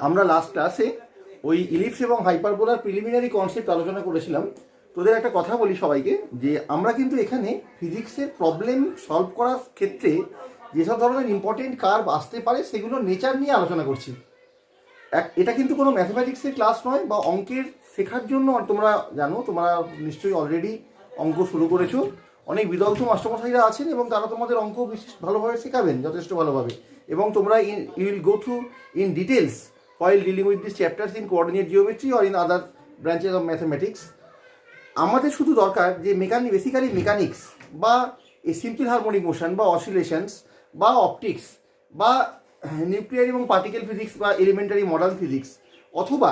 আমরা লাস্ট ক্লাসে ওই ইলিপস এবং হাইপারবোলার প্রিলিমিনারি কনসেপ্ট আলোচনা করেছিলাম। তোদের একটা কথা বলি সবাইকে, যে আমরা কিন্তু এখানে ফিজিক্সের প্রবলেম সলভ করার ক্ষেত্রে যেসব ধরনের ইম্পর্টেন্ট কার্ভ আসতে পারে সেগুলোর নেচার নিয়ে আলোচনা করছি। এটা কিন্তু কোনো ম্যাথমেটিক্সের ক্লাস নয় বা অঙ্কের শেখার জন্য। তোমরা জানো, তোমরা নিশ্চয়ই অলরেডি অঙ্ক শুরু করেছো। অনেক বিদগ্ধ মাস্টারমশাইরা আছেন এবং তারা তোমাদের অঙ্ক বিশেষ ভালোভাবে শেখাবেন, যথেষ্ট ভালোভাবে। এবং তোমরা you will go through in details while dealing with these chapters in coordinate geometry or in other branches of mathematics. আমাদের শুধু দরকার যে বেসিক্যালি মেকানিক্স বা এই সিম্পল হারমোনিক মোশন বা অসিলেশনস বা অপটিক্স বা নিউক্লিয়ার এবং পার্টিকেল ফিজিক্স বা এলিমেন্টারি মডার্ন ফিজিক্স, অথবা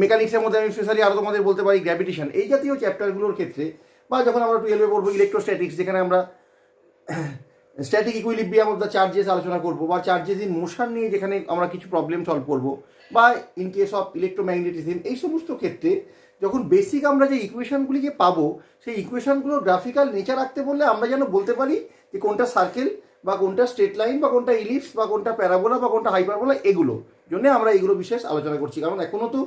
মেকানিক্সের মধ্যে আমি স্পেশালি আরও তোমাদের বলতে পারি গ্র্যাভিটেশন, এই জাতীয় চ্যাপ্টারগুলোর ক্ষেত্রে, বা যখন আমরা 12-এ পড়বো ইলেকট্রোস্ট্যাটিক্স, যেখানে আমরা static equilibrium of the charges আলোচনা করবো, বা চার্জেস ইন মোশন নিয়ে যেখানে আমরা কিছু প্রবলেম সলভ করবো, বা ইন কেস অফ ইলেকট্রোম্যাগনেটিজম, এই সমস্ত ক্ষেত্রে যখন বেসিক আমরা যে ইকুয়েশনগুলিকে পাবো, সেই ইকুয়েশনগুলোর গ্রাফিক্যাল নেচার রাখতে বললে আমরা যেন বলতে পারি যে কোনটা সার্কেল বা কোনটা স্ট্রেট লাইন বা কোনটা ইলিপস বা কোনটা প্যারাবোলা বা কোনটা হাইপারবোলা, এগুলো জন্য আমরা এইগুলো বিশেষ আলোচনা করছি। কারণ এখনও তো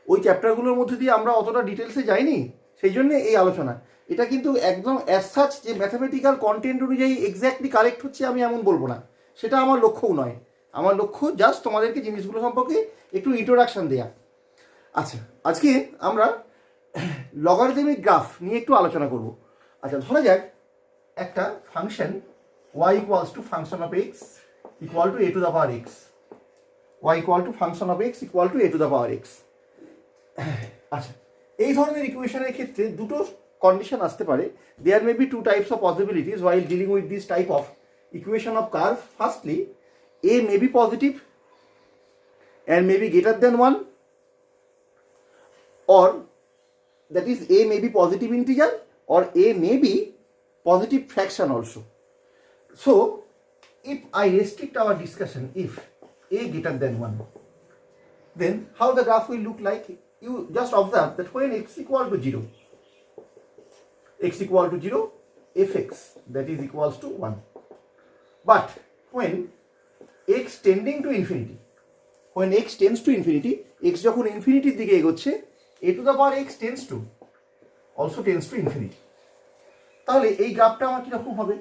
ওই চ্যাপ্টারগুলোর মধ্যে দিয়ে আমরা অতটা ডিটেলসে যাইনি, সেই জন্য এই আলোচনা। এটা কিন্তু একদম অ্যাজ সাচ যে ম্যাথামেটিক্যাল কন্টেন্ট অনুযায়ী এক্স্যাক্টলি কারেক্ট হচ্ছে আমি এমন বলবো না, সেটা আমার লক্ষ্যও নয়। আমার লক্ষ্য জাস্ট তোমাদেরকে জিনিসগুলো সম্পর্কে একটু ইন্ট্রোডাকশান দেয়া। আচ্ছা, আজকে আমরা লগারিদমিক গ্রাফ নিয়ে একটু আলোচনা করব। আচ্ছা, ধরা যাক একটা function y equals to function of x equal to a to the power x, y equal two function of x equal to a to the power x। আচ্ছা, এই ধরনের ইকুয়েশনের ক্ষেত্রে দুটো কন্ডিশন আসতে পারে। There may be two types of possibilities while dealing with this type of equation of curve. Firstly, a may be positive and may be greater than 1, or that is a may be positive integer or a may be positive fraction also. So if I restrict our discussion, if a greater than 1, then how the graph will look like? You just observe that when x equal to 0, x equal to 0, fx that is equals to 1. But when x tending to infinity, when x tends to infinity, x যখন ইনফিনিটির দিকে এগোচ্ছে, a to the power x tends to also tends to infinity. তাহলে এই গ্রাফটা আমার কিরকম হবে?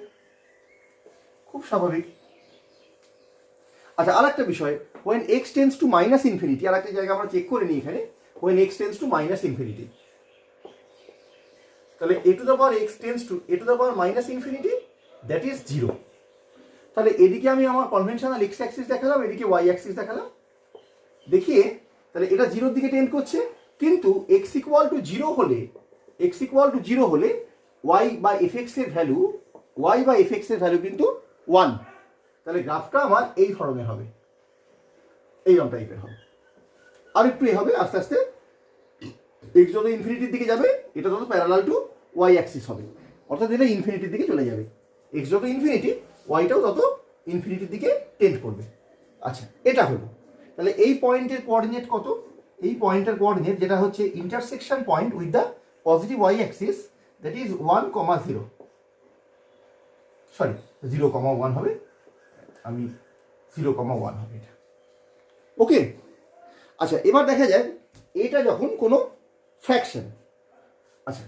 খুব স্বাভাবিক। আচ্ছা, আরেকটা বিষয়, when x tends to minus infinity, আরেকটা জায়গা আমরা চেক করে নিই এখানে, when x tends to minus infinity, তাহলে a to the power x tends to a to the power minus infinity, that is 0. তাহলে এদিকে আমি আমার কনভেনশনাল x অ্যাক্সিস দেখালাম, এদিকে y অ্যাক্সিস দেখালাম, দেখিয়ে তাহলে এটা 0 দিকে টেন্ড করছে। কিন্তু x ইকুয়াল টু 0 হলে, x ইকুয়াল টু 0 হলে y বা fx এর ভ্যালু, y বা fx এর ভ্যালু কিন্তু 1। তাহলে গ্রাফটা আমার এই ধরনের হবে, এইরকম টাইপের হবে। আর একটু এ হবে আস্তে আস্তে, x যত ইনফিনিটির দিকে যাবে এটা তত প্যারালাল টু y অ্যাক্সিস হবে, অর্থাৎ এটা ইনফিনিটির দিকে চলে যাবে। x যত ইনফিনিটি, yটাও তত ইনফিনিটির দিকে টেন্ড করবে। আচ্ছা, এটা হলো। তাহলে এই পয়েন্টের কোঅর্ডিনেট কত? এই পয়েন্টের কোঅর্ডিনেট যেটা হচ্ছে intersection point with the positive y Axis, that is 1,0, sorry 0,1 হবে, আমি 0,1 হবে এটা। ওকে, আচ্ছা, এবার দেখা যায় এটা যখন কোনো ফ্র্যাকশন। আচ্ছা,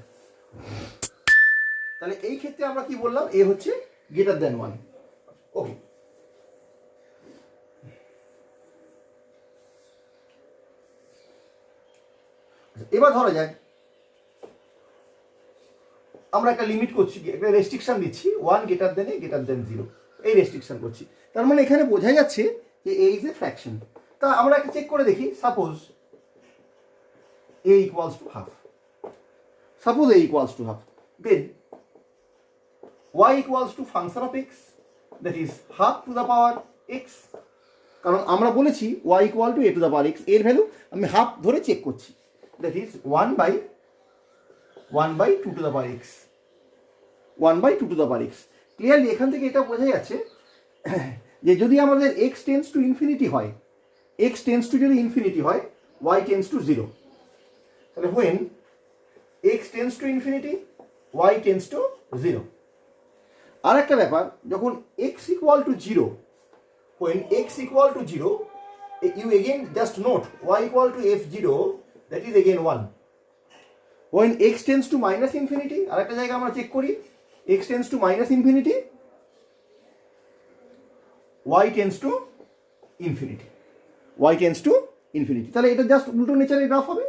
তাহলে এই ক্ষেত্রে আমরা কি বললাম? এ হচ্ছে গ্রেটার দ্যান 1। ওকে, এবার ধরা যায় আমরা একটা লিমিট করছি, একটা রেস্ট্রিকশন দিচ্ছি, 1 greater than a greater than 0, এই রেস্ট্রিকশন করছি। তার মানে এখানে বোঝা যাচ্ছে যে a ইজ এ ফ্র্যাকশন। তা আমরা একটা চেক করে দেখি, suppose a equals to half, suppose a equals to half, then y equals to function of x, that is half to the power x। কারণ আমরা বলেছি y equal to a to the power x, এর value আমি half ধরে check করছি, that is 1/2 to the power x, 1/2 to the power x। Clearly এখান থেকে এটা বোঝা যাচ্ছে যে যদি আমাদের x টেন্স টু ইনফিনিটি হয়, x টেন্স টু যদি ইনফিনিটি হয়, y টেন্স টু 0। তাহলে when x tends to infinity, y tends to 0। আর একটা ব্যাপার, যখন x equal to 0, when x equal to 0, you again just note y equal to f0, that is again 1. When x tends to minus infinity, আর একটা জায়গা আমরা check করি, x tends to minus infinity, y tends to infinity, y tends to infinity. তাহলে এটা just উল্টো নেচারের graph হবে।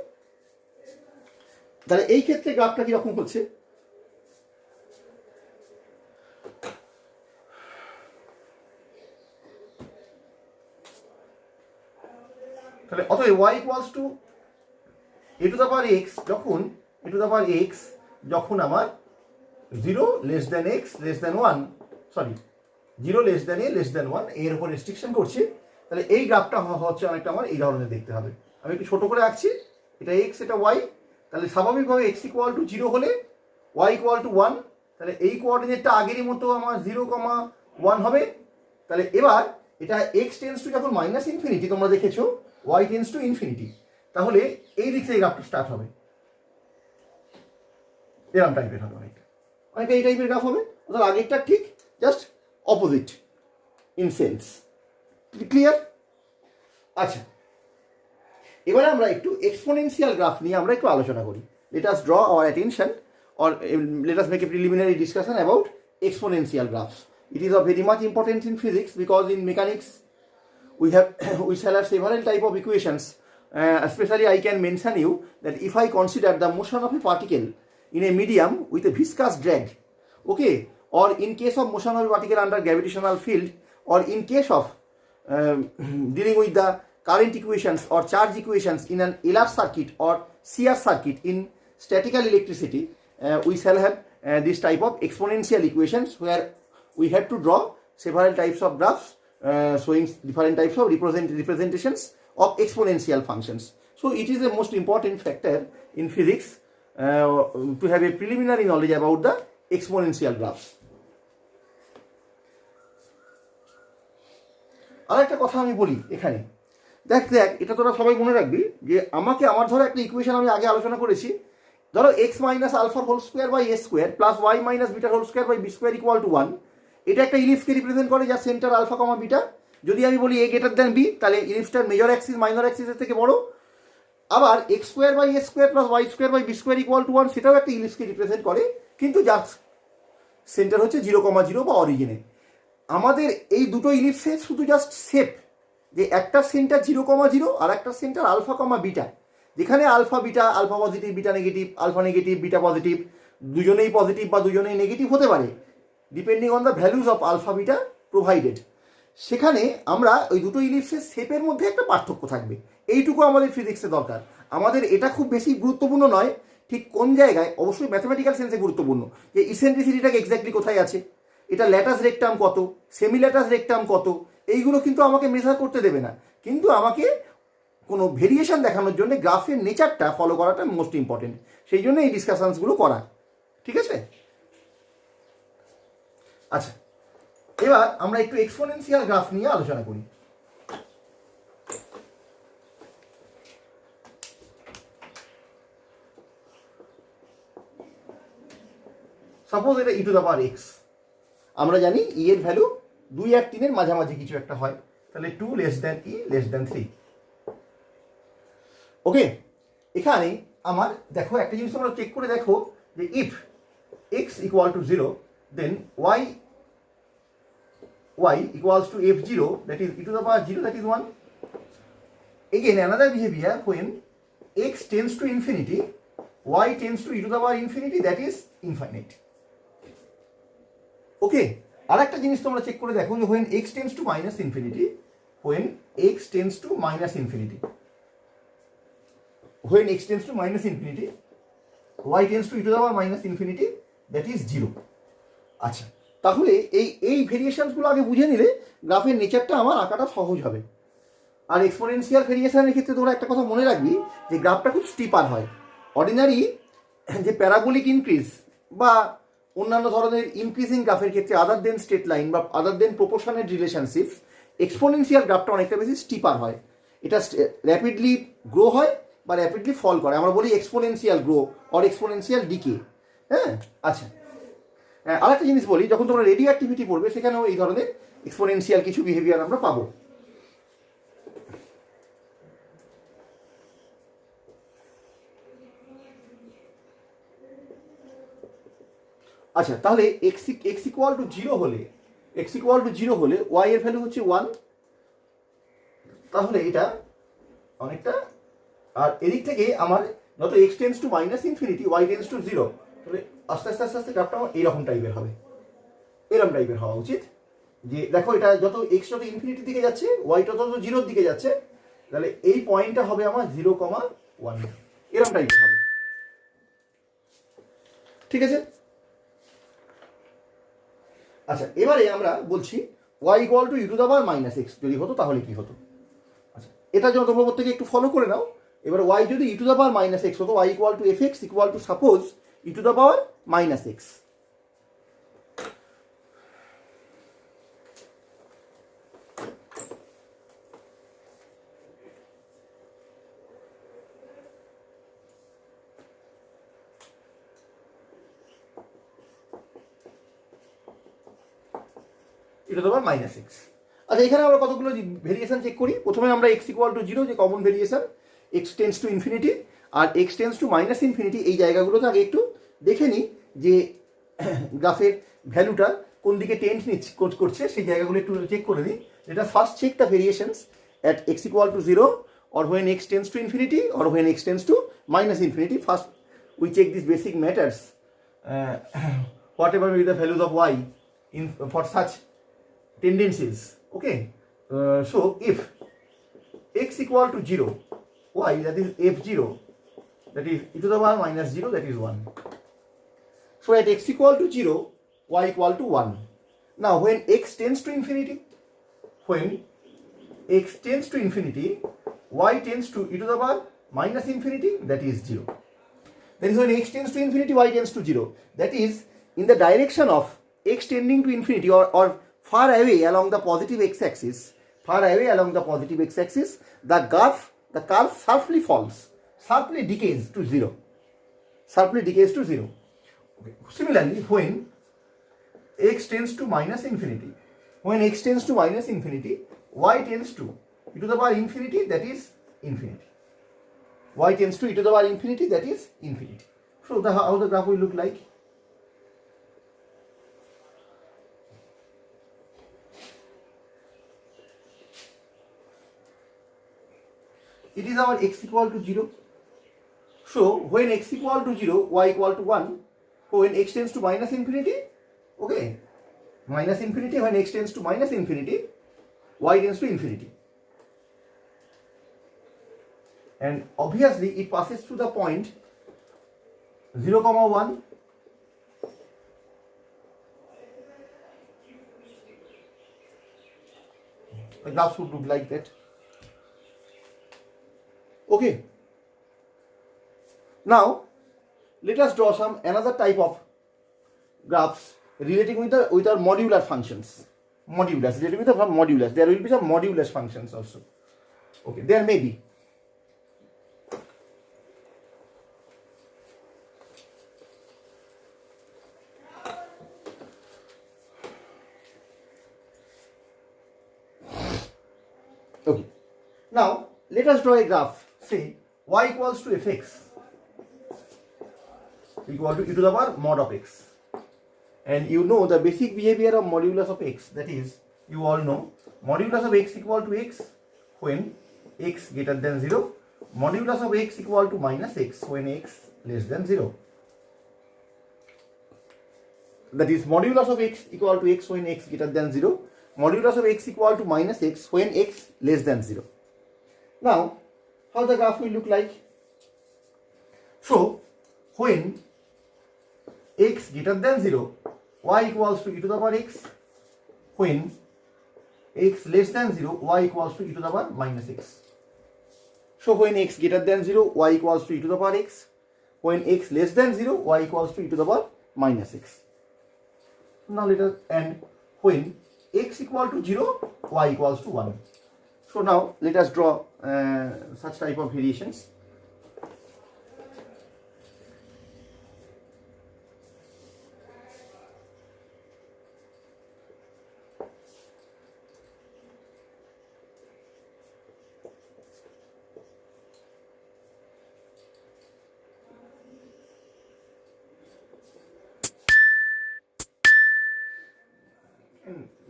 তাহলে এই ক্ষেত্রে গ্রাফটা কিরকম হচ্ছে, তাহলে অতএব y equals two a to the power x, যখন a to the power x যখন আমার 0 less than x less than 1, sorry 0 less than a less than 1 এর উপর রেস্ট্রিকশন করছে, তাহলে এই গ্রাফটা হচ্ছে অনেকটা আমার এই ধরনের দেখতে হবে। আমি একটু ছোট করে আঁকছি, এটা x এটা y, তাহলে স্বাভাবিকভাবে x ইকুয়াল টু 0 হলে y ইকুয়াল টু 1, তাহলে এই কোঅর্ডিনেটটা আগেরই মতো আমার 0,1 হবে। তাহলে এবার এটা x টেন্স টু যখন মাইনাস ইনফিনিটি, তোমরা দেখেছো y টেন্স টু ইনফিনিটি, তাহলে এই দিক থেকে গ্রাফটা স্টার্ট হবে, এরকম টাইপের হবে, অনেকটা এই টাইপের গ্রাফ হবে। অর্থাৎ আগেরটা ঠিক just opposite in sense. Clear? আচ্ছা, এবারে আমরা একটু এক্সপোনেনশিয়াল গ্রাফ নিয়ে আমরা একটু আলোচনা করি। Let us draw hour attention or let us make a preliminary discussion about exponential graphs. It is of very much importance in physics because in mechanics we shall have several type of equations. Especially I can mention you that if I consider the motion of a particle in a medium with a viscous drag, okay, or in case of motion of a particle under gravitational field, or in case of dealing with the current equations or charge equations in an Euler circuit or shear circuit in statical electricity, we shall have this type of exponential equations where we have to draw several types of graphs showing different types of representations of exponential functions. So it is the most important factor in physics to have a preliminary knowledge about the exponential graphs. আর একটা কথা আমি বলি এখানে, দেখ এটা তোরা সবাই মনে রাখবি যে আমাকে আমার ধরো একটা ইকুয়েশন আমি আগে আলোচনা করেছি, ধরো x minus alpha whole square by a square plus y minus beta whole square by b square equal to 1, এটা একটা ইলিপসকে রিপ্রেজেন্ট করে যার সেন্টার আলফা কমা বিটা। যদি আমি বলি a গ্রেটার দ্যান বি, তাহলে ইলিপসটার মেজর অ্যাক্সিস মাইনর অ্যাক্সিসের থেকে বড়। আবার x square by a square plus y square by b square equal to 1, সেটাও একটা ইলিপসকে রিপ্রেজেন্ট করে, কিন্তু যার সেন্টার হচ্ছে 0,0 বা অরিজিনে। আমাদের এই দুটো ইলিপসে শুধু জাস্ট শেপ, যে একটা সেন্টার 0,0 আর একটা সেন্টার আলফা কমা বিটা, যেখানে alpha beta, alpha positive beta negative, alpha negative beta positive, দুজনেই পজিটিভ বা দুজনেই নেগেটিভ হতে পারে depending on the values of alpha beta provided. সেখানে আমরা ওই দুটো ইলিপসের শেপের মধ্যে একটা পার্থক্য থাকবে, এইটুকু আমাদের ফিজিক্সে দরকার। আমাদের এটা খুব বেশি গুরুত্বপূর্ণ নয় ঠিক কোন জায়গায়, অবশ্যই ম্যাথমেটিক্যাল সেন্সে গুরুত্বপূর্ণ যে ইসেন্ট্রিসিটিটাকে এক্স্যাক্টলি কোথায় আছে, এটা ল্যাটাস রেকটাম কত, সেমি ল্যাটাস রেকটাম কত, এইগুলো কিন্তু আমাকে মেজার করতে দেবে না, কিন্তু আমাকে কোনো ভেরিয়েশন দেখানোর জন্য গ্রাফের নেচারটা ফলো করাটা মোস্ট ইম্পর্টেন্ট, সেই জন্য এই ডিসকাশনসগুলো করা। ঠিক আছে? আচ্ছা, এবার আমরা একটু এক্সপোনেনশিয়াল গ্রাফ নিয়ে আলোচনা করি। সাপোজ এটা ই টু দ্য পাওয়ার এক্স, আমরা জানি ই এর ভ্যালু 2 আর 3 এর মাঝামাঝি কিছু একটা হয়, তাহলে 2 লেস দ্যান ই লেস দ্যান 3। ওকে, এখানে আমার দেখো একটা জিনিস তোমরা চেক করে দেখো যে if x equal to 0 then y equals to f0, that is e to the power 0, that is 1. Again another behavior when x tends to infinity, y tends to e to the power infinity, that is infinite. ওকে, আর একটা জিনিস তোমরা check করে দেখো যে when x tends to minus infinity, when x tends to minus infinity, when x tends to minus infinity, y tends to e to the power minus infinity, that is 0. আচ্ছা, তাহলে এই ভেরিয়েশনসগুলো আগে বুঝে নিলে গ্রাফের নেচারটা আমার আঁকাটা সহজ হবে। আর এক্সপোনেনশিয়াল ভেরিয়েশনের ক্ষেত্রে তোমরা একটা কথা মনে রাখবি যে গ্রাফটা খুব স্টিপার হয়। অর্ডিনারি যে প্যারাবোলিক ইনক্রিজ বা অন্যান্য ধরনের ইনক্রিজিং গ্রাফের ক্ষেত্রে আদার দেন স্ট্রেট লাইন বা আদার দেন প্রপোর্শনের রিলেশনশিপ, এক্সপোনেনশিয়াল গ্রাফটা অনেকটা বেশি স্টিপার হয়। এটা র্যাপিডলি গ্রো হয় বা র্যাপিডলি ফল করে, আমরা বলি exponential grow or exponential decay. হ্যাঁ, আচ্ছা, আর একটা জিনিস বলি, যখন তোমরা রেডিও অ্যাক্টিভিটি পড়বে সেখানেও এই ধরনের এক্সপোনেনশিয়াল কিছু বিহেভিয়ার আমরা পাবো। আচ্ছা, তাহলে এক্স ইকুয়াল টু জিরো হলে ওয়াই এর ভ্যালু হচ্ছে 1, তাহলে এটা অনেকটা, আর এদিক থেকে আমার যত x tends to minus infinity y tends to zero, তাহলে আস্তে আস্তে আস্তে আস্তে গ্রাফটা আমার এইরকম টাইপের হবে, এরকম টাইপের হওয়া উচিত। যে দেখো এটা যত এক্স যত ইনফিনিটির দিকে যাচ্ছে ওয়াই তত জিরোর দিকে যাচ্ছে, তাহলে এই পয়েন্টটা হবে আমার 0,1, এরকম টাইপের হবে। ঠিক আছে। আচ্ছা, এবারে আমরা বলছি y equal to u to the power minus x যদি হতো তাহলে কি হতো। আচ্ছা, এটার জন্য তোমরা প্রত্যেকে একটু ফলো করে নাও। এবার ওয়াই যদি e to the power minus x হতো, y equal to f x equal to suppose e to the power minus x. E to the power minus x. আচ্ছা, এখানে আমরা কতগুলো ভেরিয়েশন চেক করি। প্রথমে আমরা এক্স ইকুয়াল টু জিরো যে common variation, x tends to infinity আর x tends to minus infinity, এই জায়গাগুলোতে আগে একটু দেখে নিই যে গ্রাফের ভ্যালুটা কোন দিকে টেন্ড করছে, সেই জায়গাগুলো একটু চেক করে নিই। এটা first check the variations at x equal to zero or when x tends to infinity or when x tends to minus infinity. First we check these basic matters, whatever may be the values of y in for such tendencies. Okay, so if x equal to 0, y that is f0, that is e to the power minus 0, that is 1. So at x equal to 0, y equal to 1. Now when x tends to infinity, when x tends to infinity, y tends to e to the power minus infinity, that is 0. That is when x tends to infinity, y tends to 0. That is in the direction of x tending to infinity or far away along the positive x-axis, the curve sharply falls, sharply decays to 0. Okay. Similarly, when x tends to minus infinity, y tends to e to the power infinity, that is infinity. Y tends to e to the power infinity, that is infinity. So how the graph will look like? It is our x equal to 0. So when x equal to 0, y equal to 1. When x tends to minus infinity, okay, minus infinity, when x tends to minus infinity, y tends to infinity. And obviously it passes through the point 0,1. The graph should look like that. Okay. Now let us draw another type of graphs relating with our modular functions. Relating with the modulus. There will be some modulus functions also. Okay, there may be. Okay. Now let us draw a graph. Say y equals to fx equal to e to the power mod of x. And you know the basic behavior of modulus of x, that is, you all know modulus of x equal to x when x greater than 0, modulus of x equal to minus x when x less than 0. That is modulus of x equal to x when x greater than 0, modulus of x equal to minus x when x less than 0. Now how the graph will look like? So when x greater than 0, y equals to e to the power x. When x less than 0, y equals to e to the power minus x. So when x greater than 0, y equals to e to the power x. When x less than 0, y equals to e to the power minus x. Now let us, and when x equal to 0, y equals to 1. So now let us draw such type of variations.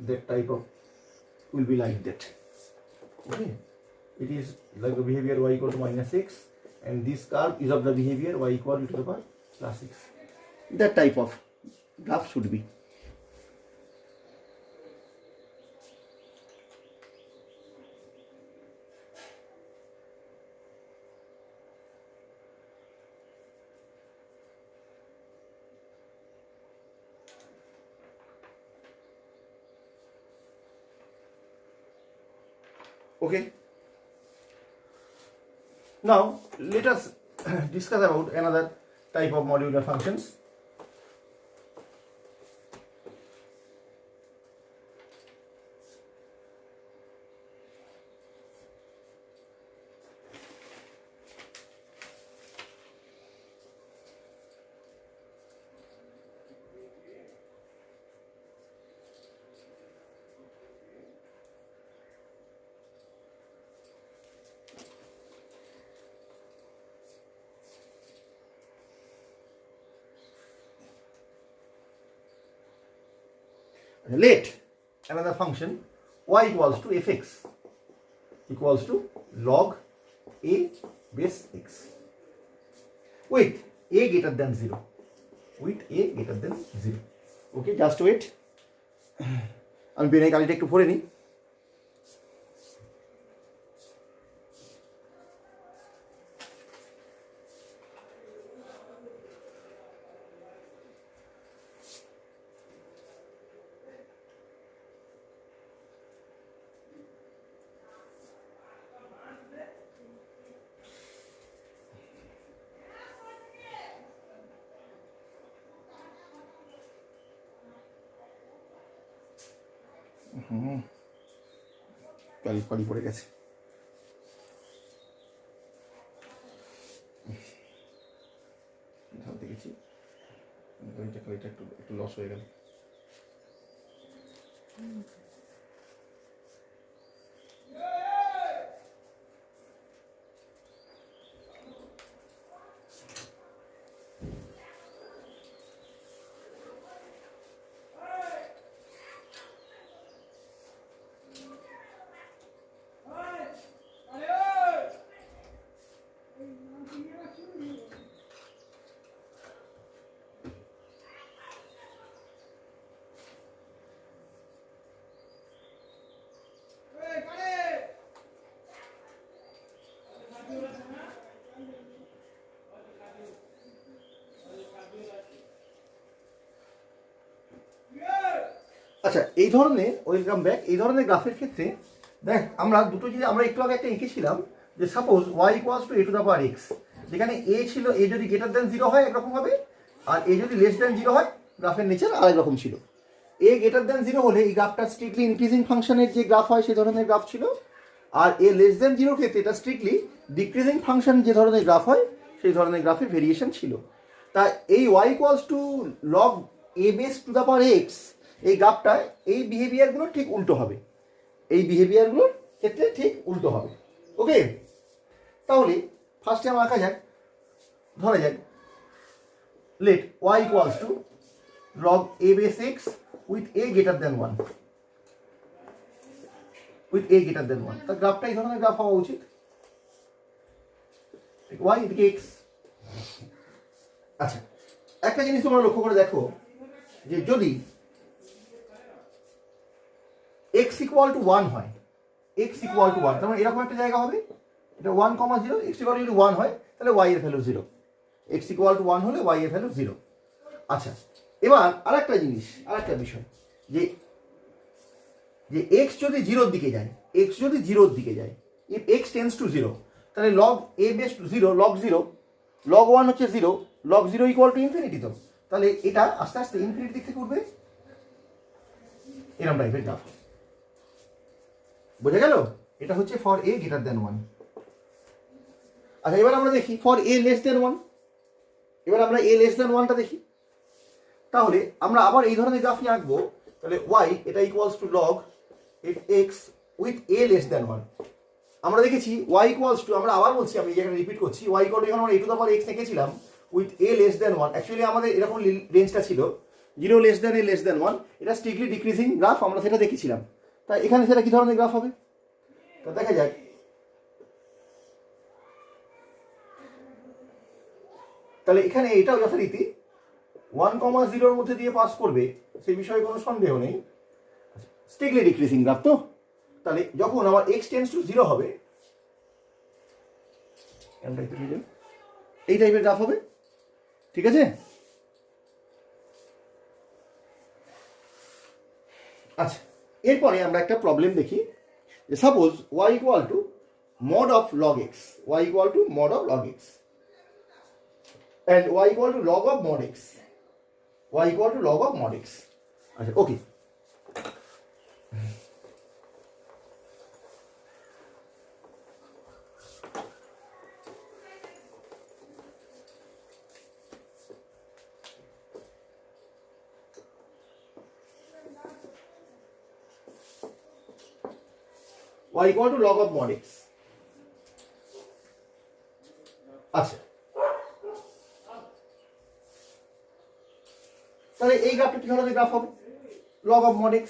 that type of will be like that. Okay, it is like the behavior y equal to minus x, and this curve is of the behavior y equal to the power plus x. That type of graph should be. Okay, now let us discuss about another type of modular functions. Let another function y equals to fx equals to log a base x with a greater than 0. With a greater than 0. Okay, just wait. আমি পেনের কালিটা একটু ভরে নিই। কালি পড়ে গেছে। দেখেছি কালিটা একটু loss হয়ে গেল। আচ্ছা, এই ধরনের ওয়েলকাম ব্যাক। এই ধরনের গ্রাফের ক্ষেত্রে দেখ আমরা দুটো যদি আমরা একটু আগে একটা এঁকেছিলাম যে suppose y equals two a to the power x, যেখানে a ছিল, a যদি গ্রেটার দেন 0 হয় একরকম হবে, আর a যদি লেস দেন 0 হয় গ্রাফের নেচার আরেক রকম ছিল। a গ্রেটার দেন 0 হলে এই গ্রাফটা স্ট্রিক্টলি ইনক্রিজিং ফাংশনের যে গ্রাফ হয় সেই ধরনের গ্রাফ ছিল, আর a লেস দেন 0 ক্ষেত্রে এটা স্ট্রিক্টলি ডিক্রিজিং ফাংশন যে ধরনের গ্রাফ হয় সেই ধরনের গ্রাফের ভেরিয়েশন ছিল। তা এই y equals two log a base two the power x এই গ্রাফটা এই বিহেভিয়ারগুলো ঠিক উল্টো হবে, এই বিহেভিয়ারগুলোর ক্ষেত্রে ঠিক উল্টো হবে। ওকে, তাহলে ফার্স্টে আমরা আঁকা যাক, ধরা যাক let y equals to log a base x with a greater than 1, with a greater than 1। তার গ্রাফটা এই ধরনের গ্রাফ হওয়া উচিত, y এদিকে x। আচ্ছা, একটা জিনিস তোমরা লক্ষ্য করে দেখো যে যদি x ইকুয়াল টু 1 হয়, x ইকুয়াল টু 1, তার মানে এরকম একটা জায়গা হবে, এটা 1, 0, x ইকুয়াল টু যদি 1 হয় তাহলে y এর ভ্যালু 0, x ইকুয়াল টু 1 হলে y এর ভ্যালু 0। আচ্ছা, এবার আরেকটা জিনিস, আরেকটা বিষয় যে x যদি 0 দিকে যায়, x যদি 0 দিকে যায়, if x টেন্ডস টু 0 তাহলে log a base to 0, log 0, log 1 হচ্ছে 0, log 0 ইকুয়াল টু ইনফিনিটি। তো তাহলে এটা আস্তে আস্তে ইনফিনিটি দিক থেকে উঠবে, এরকম টাইপের গ্রাফ। বোঝা গেল? এটা হচ্ছে ফর a গ্রেটার দেন 1। আচ্ছা, এবার আমরা দেখি ফর a লেস দেন 1। এবার আমরা a লেস দেন 1টা দেখি। তাহলে আমরা আবার এই ধরনের গ্রাফ নিয়ে আঁকবো। তাহলে y এটা equals to log x with a less than 1। আমরা দেখেছি y ইকুয়ালস টু, আমরা আবার বলছি, আমি এখানে রিপিট করছি, y ইকুয়াল টু যখন আমরা a to the power x এঁকেছিলাম with a less than 1, actually আমাদের এরকম রেঞ্জটা ছিল 0 less than a less than 1, এটা স্ট্রিক্টলি ডিক্রিজিং গ্রাফ, আমরা সেটা দেখেছিলাম। তাই এখানে সেটা কী ধরনের গ্রাফ হবে? তো দেখা যাক। তাহলে এখানে এটাও যথারীতি 1,0 মধ্যে দিয়ে পাস করবে, সেই বিষয়ে কোনো সন্দেহ নেই। স্ট্রিক্টলি ডিক্রিজিং গ্রাফ তো। তাহলে যখন আমার x টেন্ডস টু 0 হবে, এই টাইপের গ্রাফ হবে, ঠিক আছে? আচ্ছা, এরপরে আমরা একটা প্রবলেম দেখি। Suppose y equal two mod of log x, y equal two mod of log x and y equal to log of mod x, y equal to log of mod x। আচ্ছা, ওকে। y equal to log of mod x। আচ্ছা, তাহলে এই গ্রাফটা কি ধরনের graph হবে? log of mod x।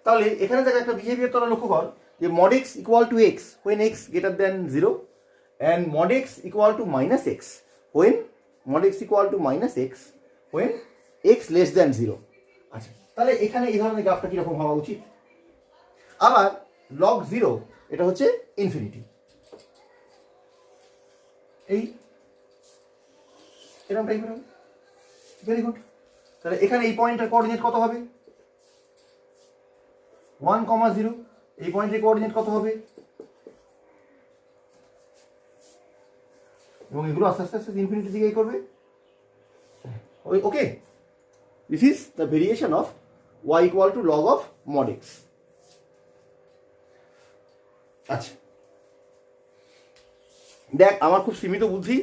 তাহলে এখানে দেখা একটা বিহেভিয়ার তোরা লক্ষ্য কর যে mod x equal to x when x greater than 0 and mod x equal to minus x when mod x equal to minus x when x less than 0। আচ্ছা, তাহলে এখানে এই ধরনের গ্রাফটা কীরকম হওয়া উচিত? আবার log 0 এটা হচ্ছে ইনফিনিটি, এই এরকম টাইপের হবে। Very good. তাহলে এখানে এই পয়েন্টের কোঅর্ডিনেট কত হবে? 1,0। এই পয়েন্টের কোঅর্ডিনেট কত হবে? এবং এগুলো আস্তে আস্তে আস্তে ইনফিনিটির দিকে করবে। Okay, this is the variation of y equal to log of mod x। আচ্ছা, দেখ আমার খুব সীমিত বুদ্ধি,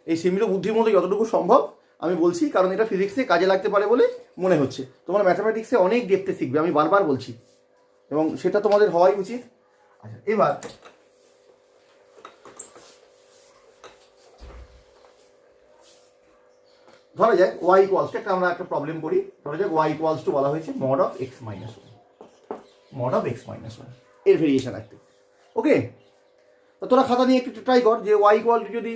এই সীমিত বুদ্ধির মধ্যে যতটুকু সম্ভব আমি বলছি, কারণ এটা ফিজিক্সে কাজে লাগতে পারে বলে মনে হচ্ছে। তোমার ম্যাথামেটিক্সে অনেক ডেপথে শিখবে, আমি বারবার বলছি, এবং সেটা তোমাদের হওয়াই উচিত। আচ্ছা, এবার ধরা যাক y ইকুয়ালস টু, আমরা একটা প্রবলেম করি। ধরা যাক y ইকুয়ালস টু বলা হয়েছে mod of x minus 1, mod of x minus 1 এর ভেরিয়েশন একটা। ওকে, তো তোরা খাতা নিয়ে একটু ট্রাই কর যে y ইকুয়াল টু যদি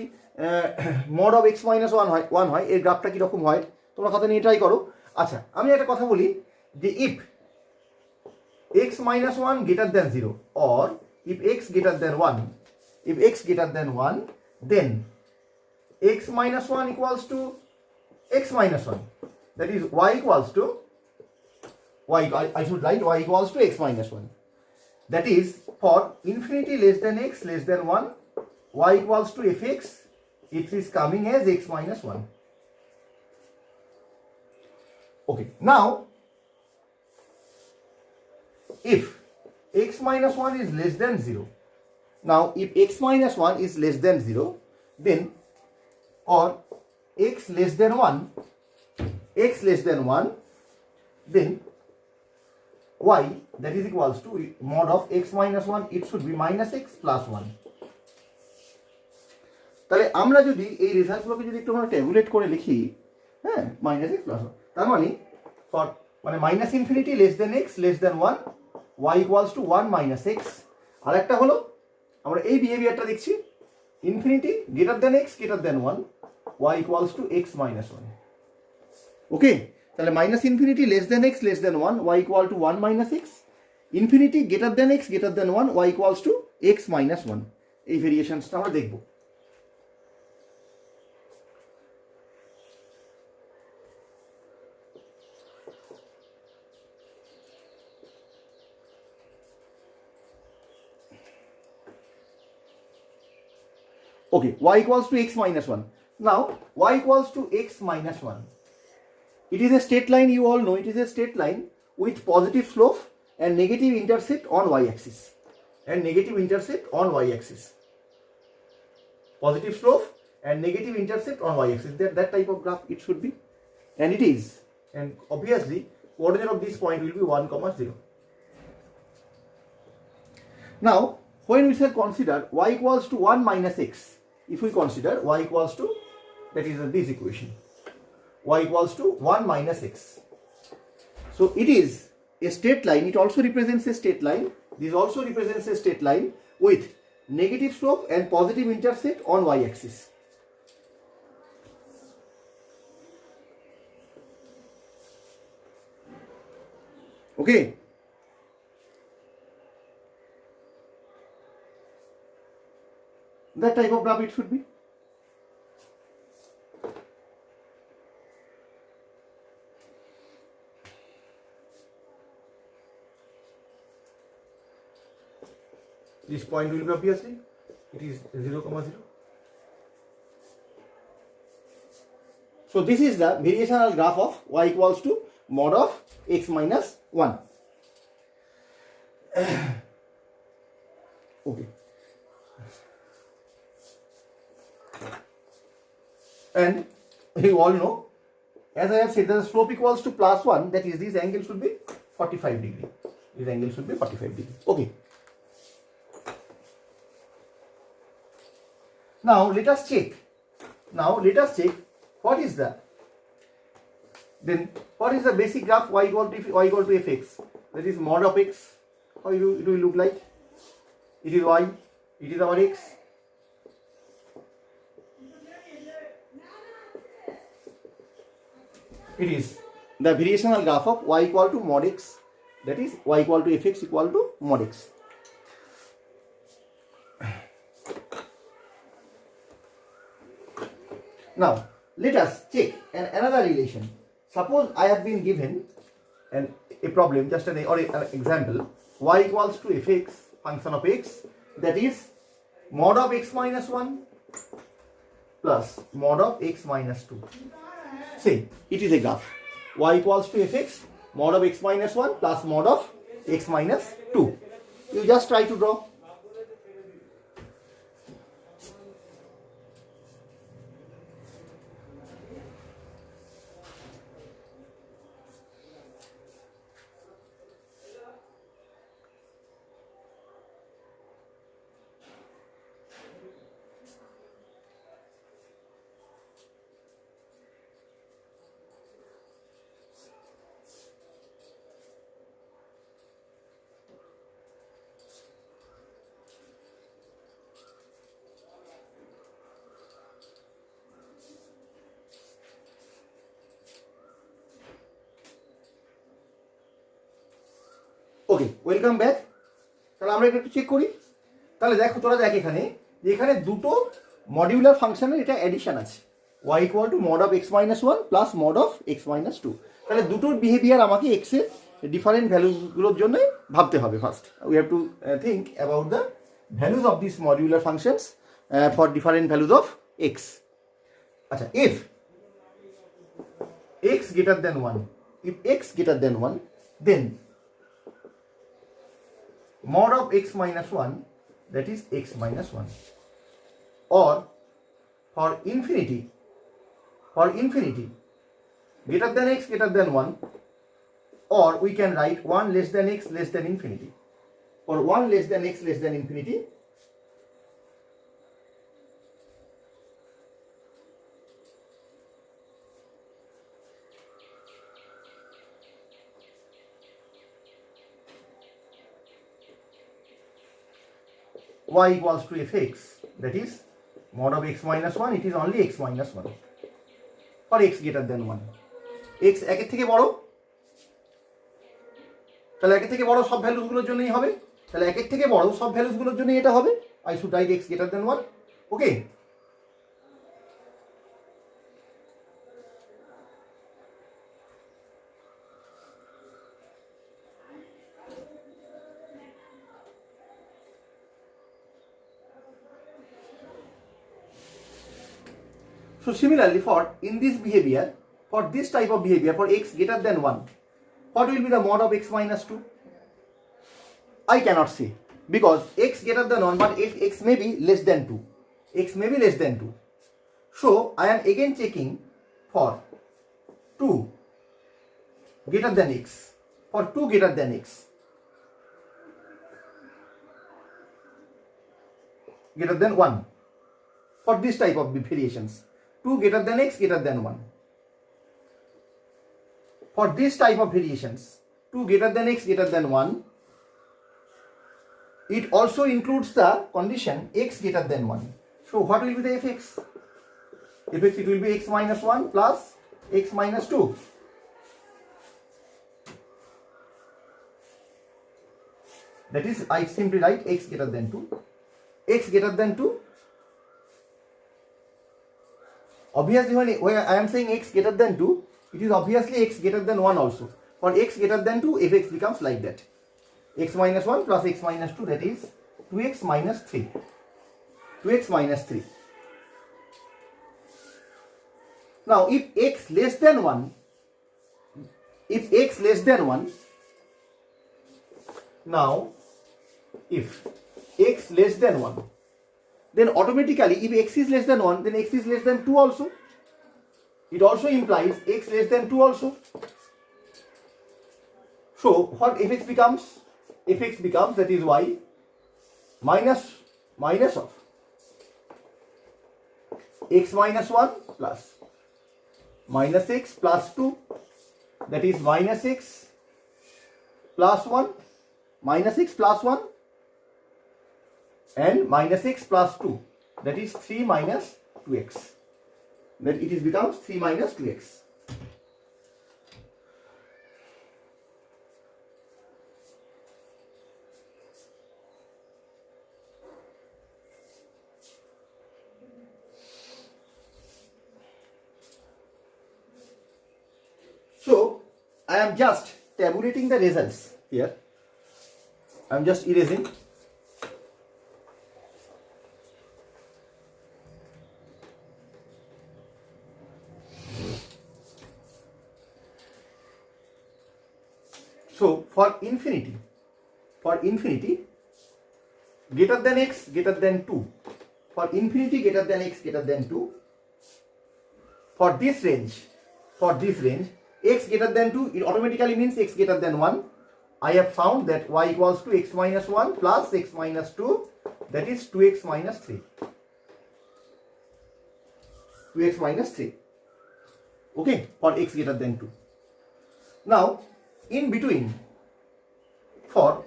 mod of x minus 1 হয় এর গ্রাফটা কীরকম হয়, তোমরা খাতা নিয়ে ট্রাই করো। আচ্ছা, আমি একটা কথা বলি যে if x minus 1 greater than 0 or if x greater than 1, if x greater than 1 then x minus 1 equals to x minus 1, that is y equals to y, I should write y equals to x minus 1, that is for infinity less than x less than 1 y equals to fx, it is coming as x minus 1. Okay, now if x minus 1 is less than 0, now if x minus 1 is less than 0 then, or x less than 1, x less than 1 then y, that is equals to mod of x minus 1, it should be minus x plus 1. তাহলে আমরা যদি এই রেজাল্টগুলোকে যদি একটু আমরা tabulate করে লিখি, হ্যাঁ, মাইনাস এক্স প্লাস 1, তার মানে ফর মানে minus infinity less than x less than 1 y equals to 1 minus x. আর একটা হলো আমরা এই বিহেভিয়ারটা দেখছি infinity greater than x greater than 1 y equals to x minus 1। Okay, তাহলে minus infinity less than x less than 1 y equal to 1 minus x, infinity greater than x greater than 1 y equals to x minus 1। এই ভেরিয়েশনসটা আমরা দেখব। Okay, y equals to x minus 1. Now, y equals to x minus 1. It is a straight line, you all know it is a straight line with positive slope and negative intercept on y-axis. And negative intercept on y-axis. Positive slope and negative intercept on y-axis. That type of graph it should be. And it is. And obviously, coordinate of this point will be 1, 0. Now, when we shall consider y equals to 1 minus x, if we consider y equals to, that is this equation, y equals to 1 minus x. So it is a straight line, it also represents a straight line, this also represents a straight line with negative slope and positive intercept on y axis. Okay. That type of graph it should be. This point will be obviously, it is 0, 0. So this is the variational graph of y equals to mod of x minus 1. Okay. And you all know, as I have said, the slope equals to plus 1, that is this angle should be 45 degree. This angle should be 45 degree. Okay. Now let us check. What is the basic graph y equal to fx? That is mod of x. How it will look like? It is y. It is our x. It is the variational graph of y equal to mod x. That is y equal to fx equal to mod x. Now, let us check another relation. Suppose I have been given a problem, just an example, y equals to fx, function of x, that is mod of x minus 1 plus mod of x minus 2. Say, it is a graph. Y equals to fx, mod of x minus 1 plus mod of x minus 2. You just try to draw. Okay, welcome back. তাহলে আমরা একটু check করি। তাহলে দেখো, তোরা দেখ এখানে যে এখানে দুটো মডিউলার ফাংশনের এটা অ্যাডিশন আছে, y equal two mod of x minus 1 plus mod of x minus 2। তাহলে দুটোর বিহেভিয়ার আমাকে x এর ডিফারেন্ট ভ্যালুগুলোর জন্য ভাবতে হবে। First we have to think about the values of this modular functions for different values of x। আচ্ছা, if x greater than 1, if x greater than 1, then mod of x minus 1, that is x minus 1, or for infinity greater than x greater than 1, or we can write 1 less than x less than infinity, or 1 less than x less than infinity, y equals to fx, that is mod of x minus 1, it is only x minus 1, or x greater than 1, x একের থেকে বড়, তাহলে একের থেকে বড় সব ভ্যালুসগুলোর জন্যই হবে, তাহলে একের থেকে বড় সব ভ্যালুসগুলোর জন্য এটা হবে, I should write x greater than 1, okay? So similarly, for in this behavior, for this type of behavior, for x greater than 1, what will be the mod of x minus 2? I cannot say, because x greater than 1, but x may be less than 2. X may be less than 2. So I am again checking for 2. greater than x, for 2 greater than x, greater than 1, for this type of variations, 2 greater than x greater than 1. For this type of variations, 2 greater than x greater than 1, it also includes the condition x greater than 1. So what will be the fx? Fx, it will be x minus 1 plus x minus 2. That is, I simply write x greater than 2. X greater than 2. Obviously, when I am saying x greater than 2, it is obviously x greater than 1 also. For x greater than 2, fx becomes like that. X minus 1 plus x minus 2, that is 2x minus 3. 2x minus 3. Now, if x less than 1, now, if x less than 1, then automatically if x is less than 1, then x is less than 2 also. It also implies x less than 2 also. So what fx becomes? Fx becomes, that is y minus of x minus 1 plus minus x plus 2, that is minus x plus 1, minus x plus 1, and minus x plus 2, that is 3 minus 2x. Then it becomes 3 minus 2x. So I am just tabulating the results here. I am just erasing. So for infinity greater than x greater than 2, for infinity greater than x greater than 2, for this range x greater than 2, it automatically means x greater than 1. I have found that y equals to x minus 1 plus x minus 2, that is 2x minus 3. 2x minus 3. Okay, for x greater than 2. Now, in between, for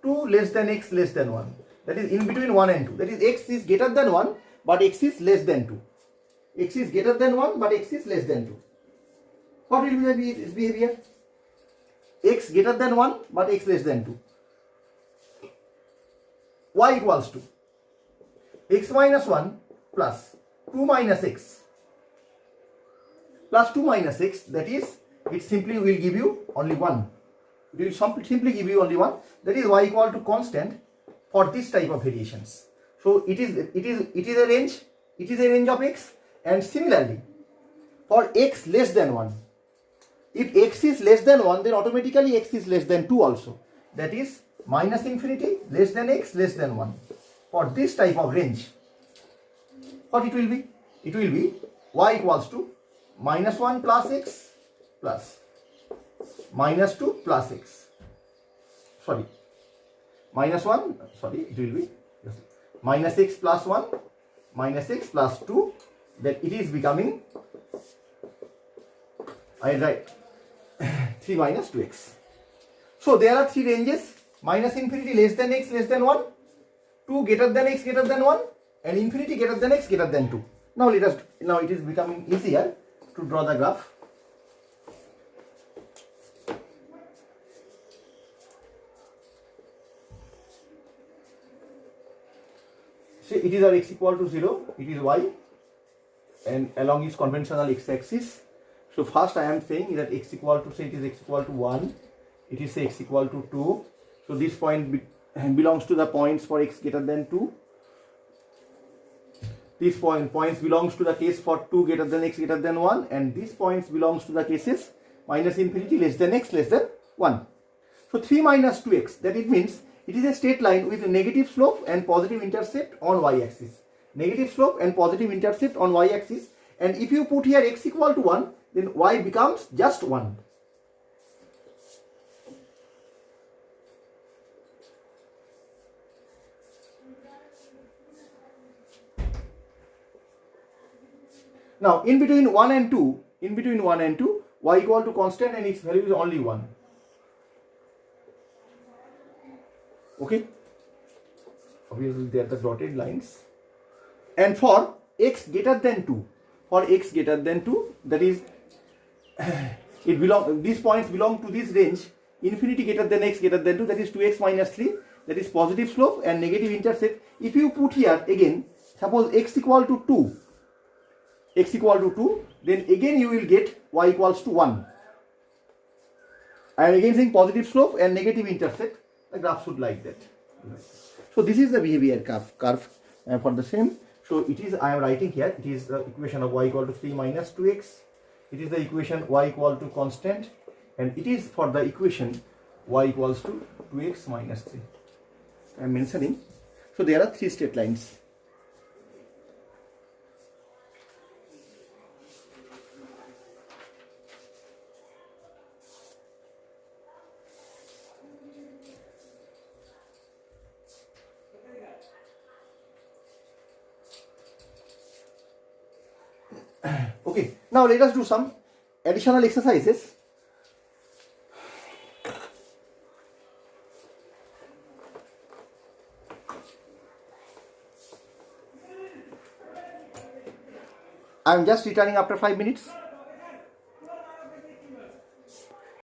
2 less than x less than 1, that is in between 1 and 2, that is x is greater than 1 but x is less than 2. X is greater than 1 but x is less than 2. What will be its behavior? X greater than 1 but x less than 2. Y equals to x minus 1 plus 2 minus x plus 2 minus x, that is, it simply will give you only 1. It will simply give you only 1. That is y equal to constant for this type of variations. So it is a range. It is a range of x. And similarly, for x less than 1, if x is less than 1, then automatically x is less than 2 also. That is minus infinity less than x less than 1. For this type of range, what it will be? It will be y equals to minus 1 plus x plus minus 2 plus x. Sorry, minus 1, sorry, it will be minus x plus 1 minus x plus 2, that it is becoming, I write 3 minus 2x. So there are 3 ranges: minus infinity less than x less than 1, 2 greater than x greater than 1, and infinity greater than x greater than 2. Now it is becoming easier to draw the graph. See, it is our x equal to 0, it is y, and along its conventional x-axis. So first I am saying that x equal to, say it is x equal to 1, it is say x equal to 2. So this point belongs to the points for x greater than 2. This points belongs to the case for 2 greater than x greater than 1, and these points belongs to the cases minus infinity less than x less than 1. So 3 minus 2x, that it means it is a straight line with a negative slope and positive intercept on y-axis. Negative slope and positive intercept on y-axis. And if you put here x equal to 1, then y becomes just 1. Now, in between 1 and 2, y equal to constant and its value is only 1. Okay? Obviously, they are the dotted lines. And for x greater than 2, that is, these points belong to this range, infinity greater than x greater than 2, that is 2x minus 3, that is positive slope and negative intercept. If you put here again, suppose x equal to 2, then again you will get y equals to 1. I am again saying positive slope and negative intercept. The graph should like that. So this is the behavior curve for the same. So it is, I am writing here, it is the equation of y equal to 3 minus 2x. It is the equation y equal to constant, and it is for the equation y equals to 2x minus 3. I am mentioning. So there are 3 straight lines. Okay, now let us do some additional exercises. I am just returning after 5 minutes.